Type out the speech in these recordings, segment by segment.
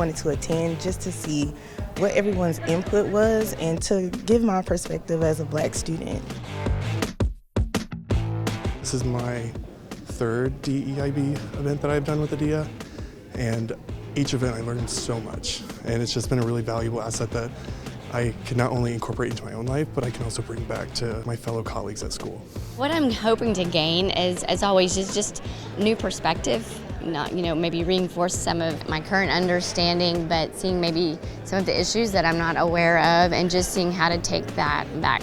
wanted to attend just to see what everyone's input was and to give my perspective as a Black student. This is my third DEIB event that I've done with ADEA, and each event I learned so much, and it's just been a really valuable asset that I can not only incorporate into my own life, but I can also bring back to my fellow colleagues at school. What I'm hoping to gain is, as always, is just new perspective. Not, maybe reinforce some of my current understanding, but seeing maybe some of the issues that I'm not aware of, and just seeing how to take that back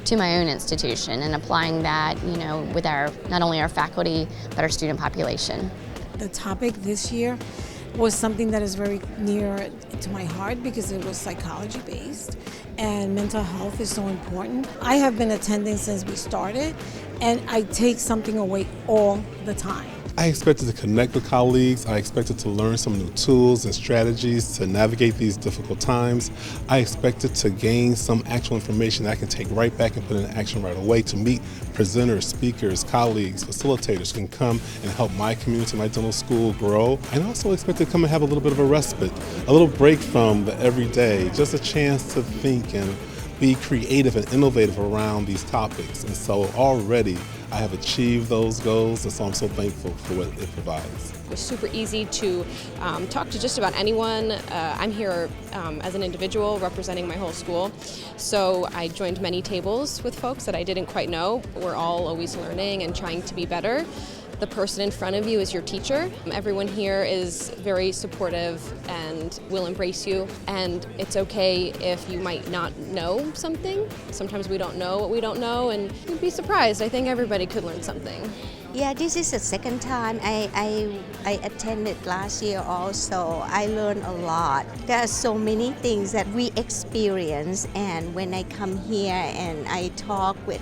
to my own institution and applying that, with not only our faculty, but our student population. The topic this year was something that is very near to my heart because it was psychology based, and mental health is so important. I have been attending since we started, and I take something away all the time. I expected to connect with colleagues. I expected to learn some new tools and strategies to navigate these difficult times. I expected to gain some actual information that I can take right back and put into action right away to meet presenters, speakers, colleagues, facilitators who can come and help my community, my dental school grow. And I also expected to come and have a little bit of a respite, a little break from the everyday, just a chance to think and be creative and innovative around these topics. And so already I have achieved those goals, and so I'm so thankful for what it provides. It was super easy to talk to just about anyone. I'm here as an individual representing my whole school, so I joined many tables with folks that I didn't quite know. We're all always learning and trying to be better. The person in front of you is your teacher. Everyone here is very supportive and will embrace you, and it's okay if you might not know something. Sometimes we don't know what we don't know, and you'd be surprised. I think everybody could learn something. Yeah, this is the second time I attended last year also. I learned a lot. There are so many things that we experience, and when I come here and I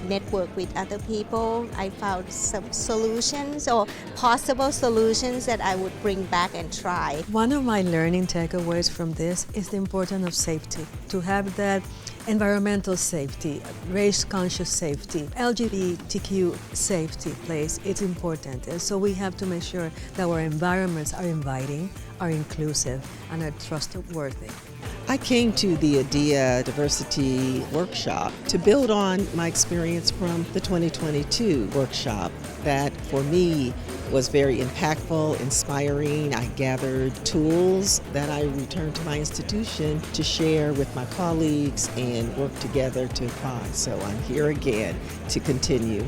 network with other people, I found some solutions or possible solutions that I would bring back and try. One of my learning takeaways from this is the importance of safety. To have that environmental safety, race-conscious safety, LGBTQ safety place, it's important. And so we have to make sure that our environments are inviting, are inclusive, and are trustworthy. I came to the ADEA Diversity workshop to build on my experience from the 2022 workshop that for me was very impactful, inspiring. I gathered tools that I returned to my institution to share with my colleagues and work together to apply. So I'm here again to continue.